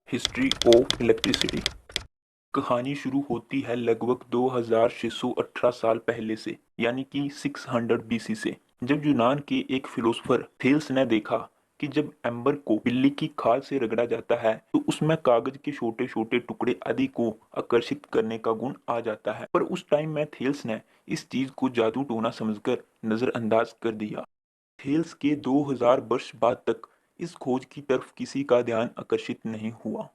History of electricity. कहानी शुरू होती है लगभग 2618 साल पहले से, यानी कि 600 बीसी से, जब यूनान के एक फिलोसोफर थेल्स ने देखा कि जब एम्बर को बिल्ली की खाल से रगड़ा जाता है तो उसमें कागज के छोटे छोटे टुकड़े आदि को आकर्षित करने का गुण आ जाता है। पर उस टाइम में थेल्स ने इस चीज को जादू टोना समझकर नजरअंदाज कर दिया। थेल्स के 2000 वर्ष बाद तक इस खोज की तरफ किसी का ध्यान आकर्षित नहीं हुआ।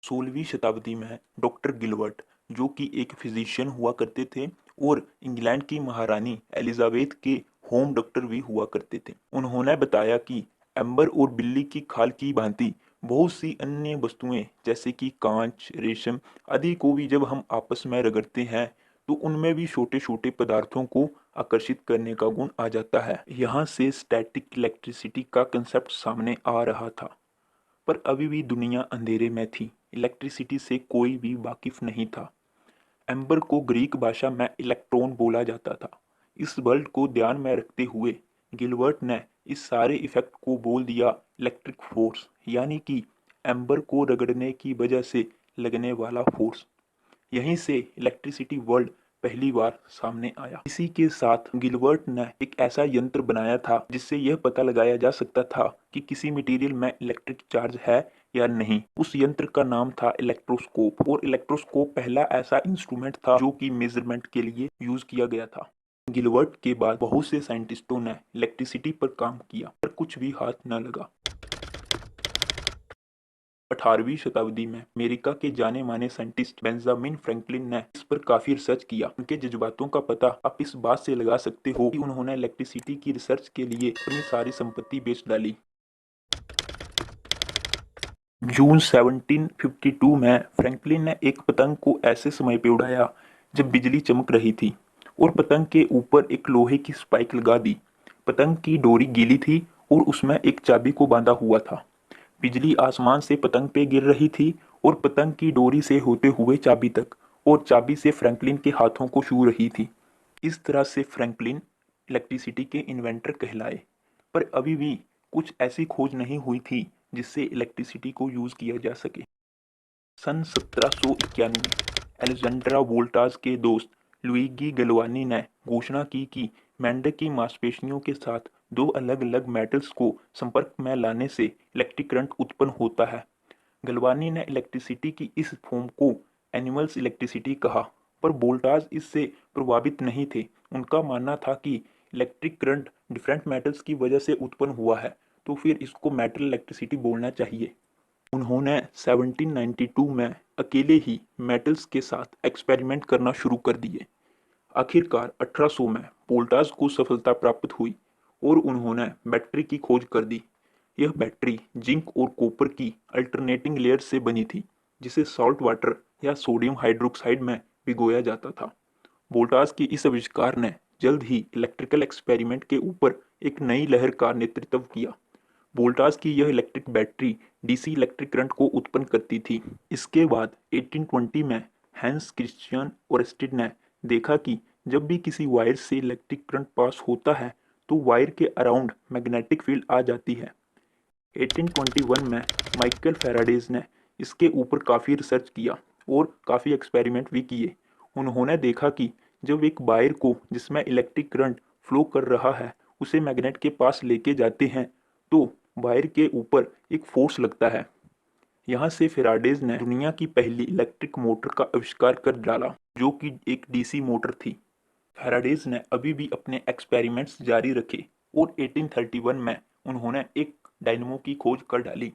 16वीं शताब्दी में डॉक्टर गिलबर्ट, जो कि एक फिजिशियन हुआ करते थे और इंग्लैंड की महारानी एलिजाबेथ के होम डॉक्टर भी हुआ करते थे, उन्होंने बताया कि एम्बर और बिल्ली की खाल की भांति बहुत सी अन्य वस्तुएं जैसे कि कांच, रेशम आदि को भी जब हम आपस में रगड़ते हैं तो उनमें भी छोटे छोटे पदार्थों को आकर्षित करने का गुण आ जाता है। यहाँ से स्टैटिक इलेक्ट्रिसिटी का कंसेप्ट सामने आ रहा था। पर अभी भी दुनिया अंधेरे में थी, इलेक्ट्रिसिटी से कोई भी वाकिफ नहीं था। एम्बर को ग्रीक भाषा में इलेक्ट्रॉन बोला जाता था। इस वर्ड को ध्यान में रखते हुए गिलबर्ट ने इस सारे इफेक्ट को बोल दिया इलेक्ट्रिक फोर्स, यानी कि एम्बर को रगड़ने की वजह से लगने वाला फोर्स। यहीं से इलेक्ट्रिसिटी वर्ल्ड पहली बार सामने आया। इसी के साथ गिलबर्ट ने एक ऐसा यंत्र बनाया था जिससे यह पता लगाया जा सकता था कि किसी मटेरियल में इलेक्ट्रिक चार्ज है या नहीं। उस यंत्र का नाम था इलेक्ट्रोस्कोप, और इलेक्ट्रोस्कोप पहला ऐसा इंस्ट्रूमेंट था जो कि मेजरमेंट के लिए यूज किया गया था। गिलबर्ट के बाद बहुत से साइंटिस्टों ने इलेक्ट्रिसिटी पर काम किया, पर कुछ भी हाथ न लगा। 18वीं शताब्दी में अमेरिका के जाने माने साइंटिस्ट बेंजामिन फ्रैंकलिन ने इस पर काफी रिसर्च किया। उनके जज्बातों का पता आप इस बात से लगा सकते हो कि उन्होंने इलेक्ट्रिसिटी की रिसर्च के लिए अपनी सारी संपत्ति बेच डाली। जून 1752 में फ्रैंकलिन ने एक पतंग को ऐसे समय पे उड़ाया जब बिजली चमक रही थी और पतंग के ऊपर एक लोहे की स्पाइक लगा दी। पतंग की डोरी गीली थी और उसमें एक चाबी को बांधा हुआ था। बिजली आसमान से पतंग पे गिर रही थी और पतंग की डोरी से होते हुए चाबी तक, और चाबी से फ्रैंकलिन के हाथों को छू रही थी। इस तरह से फ्रैंकलिन इलेक्ट्रिसिटी के इन्वेंटर कहलाए। पर अभी भी कुछ ऐसी खोज नहीं हुई थी जिससे इलेक्ट्रिसिटी को यूज किया जा सके। सन 1791 में अलेक्जेंड्रा वोल्टास के दोस्त लुइगी गलवानी ने घोषणा की कि मेंढक की मांसपेशियों के साथ दो अलग अलग मेटल्स को संपर्क में लाने से इलेक्ट्रिक करंट उत्पन्न होता है। गलवानी ने इलेक्ट्रिसिटी की इस फॉर्म को एनिमल्स इलेक्ट्रिसिटी कहा, पर वोल्टास इससे प्रभावित नहीं थे। उनका मानना था कि इलेक्ट्रिक करंट डिफरेंट मेटल्स की वजह से उत्पन्न हुआ है, तो फिर इसको मेटल इलेक्ट्रिसिटी बोलना चाहिए। उन्होंने 1792 में अकेले ही मेटल्स के साथ एक्सपेरिमेंट करना शुरू कर दिए। आखिरकार 1800 में वोल्टास को सफलता प्राप्त हुई और उन्होंने बैटरी की खोज कर दी। यह बैटरी जिंक और कॉपर की अल्टरनेटिंग लेयर से बनी थी, जिसे सॉल्ट वाटर या सोडियम हाइड्रोक्साइड में भिगोया जाता था। वोल्टास की इस आविष्कार ने जल्द ही इलेक्ट्रिकल एक्सपेरिमेंट के ऊपर एक नई लहर का नेतृत्व किया। वोल्टास की यह electric battery DC electric current को उत्पन्न करती थी। इसके बाद 1820 में हैंस क्रिश्चियन ओरेस्टेड ने देखा कि जब भी किसी वायर से इलेक्ट्रिक करंट पास होता है तो वायर के अराउंड मैग्नेटिक फील्ड आ जाती है। 1821 में माइकल फैराडेज ने इसके ऊपर काफ़ी रिसर्च किया और काफ़ी एक्सपेरिमेंट भी किए। उन्होंने देखा कि जब एक वायर को जिसमें इलेक्ट्रिक करंट फ्लो कर रहा है उसे मैग्नेट के पास लेके जाते हैं तो वायर के ऊपर एक फोर्स लगता है। यहाँ से फैराडेज ने दुनिया की पहली इलेक्ट्रिक मोटर का आविष्कार कर डाला, जो कि एक डीसी मोटर थी। फैराडेज ने अभी भी अपने एक्सपेरिमेंट्स जारी रखे और 1831 में उन्होंने एक डायनमो की खोज कर डाली।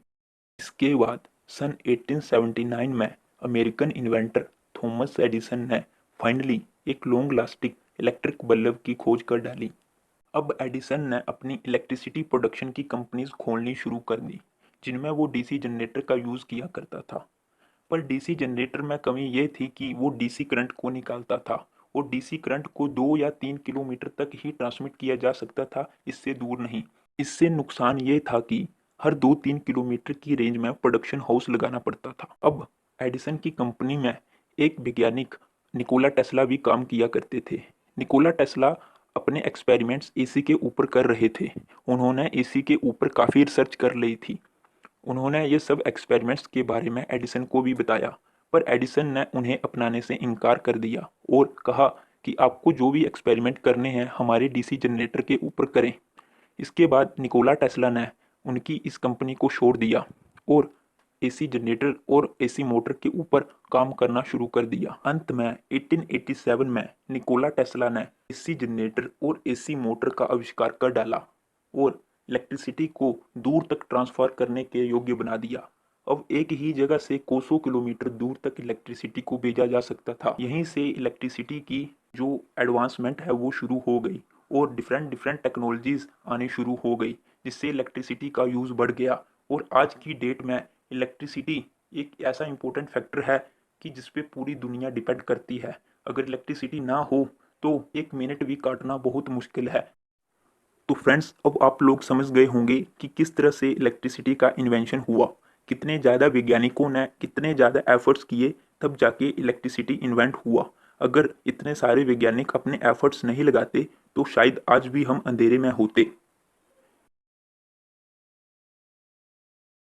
इसके बाद सन 1879 में अमेरिकन इन्वेंटर थॉमस एडिसन ने फाइनली एक लॉन्ग लास्टिंग इलेक्ट्रिक बल्ब की खोज कर डाली। अब एडिसन ने अपनी इलेक्ट्रिसिटी प्रोडक्शन की कंपनीज खोलनी शुरू कर दी, जिनमें वो डीसी जनरेटर का यूज़ किया करता था। पर डीसी जनरेटर में कमी ये थी कि वो डीसी करंट को निकालता था और डीसी करंट को 2 या 3 किलोमीटर तक ही ट्रांसमिट किया जा सकता था, इससे दूर नहीं। इससे नुकसान ये था कि हर 2-3 किलोमीटर की रेंज में प्रोडक्शन हाउस लगाना पड़ता था। अब एडिसन की कंपनी में एक वैज्ञानिक निकोला टेस्ला भी काम किया करते थे। निकोला टेस्ला अपने एक्सपेरिमेंट्स एसी के ऊपर कर रहे थे। उन्होंने एसी के ऊपर काफ़ी रिसर्च कर ली थी उन्होंने ये सब एक्सपेरिमेंट्स के बारे में एडिसन को भी बताया, पर एडिसन ने उन्हें अपनाने से इनकार कर दिया और कहा कि आपको जो भी एक्सपेरिमेंट करने हैं हमारे डीसी जनरेटर के ऊपर करें। इसके बाद निकोला टेस्ला ने उनकी इस कंपनी को छोड़ दिया और एसी जनरेटर और एसी मोटर के ऊपर काम करना शुरू कर दिया। अंत में 1887 में निकोला टेस्ला ने एसी जनरेटर और एसी मोटर का आविष्कार कर डाला और इलेक्ट्रिसिटी को दूर तक ट्रांसफर करने के योग्य बना दिया। अब एक ही जगह से कोसों किलोमीटर दूर तक इलेक्ट्रिसिटी को भेजा जा सकता था। यहीं से इलेक्ट्रिसिटी की जो एडवांसमेंट है वो शुरू हो गई और डिफरेंट डिफरेंट टेक्नोलॉजीज आनी शुरू हो गई, जिससे इलेक्ट्रिसिटी का यूज़ बढ़ गया। और आज की डेट में इलेक्ट्रिसिटी एक ऐसा इम्पोर्टेंट फैक्टर है कि जिस पे पूरी दुनिया डिपेंड करती है। अगर इलेक्ट्रिसिटी ना हो तो एक मिनट भी काटना बहुत मुश्किल है। तो फ्रेंड्स, अब आप लोग समझ गए होंगे कि किस तरह से इलेक्ट्रिसिटी का इन्वेंशन हुआ, कितने ज़्यादा वैज्ञानिकों ने कितने ज़्यादा एफर्ट्स किए तब जाके इलेक्ट्रिसिटी इन्वेंट हुआ। अगर इतने सारे वैज्ञानिक अपने एफर्ट्स नहीं लगाते तो शायद आज भी हम अंधेरे में होते।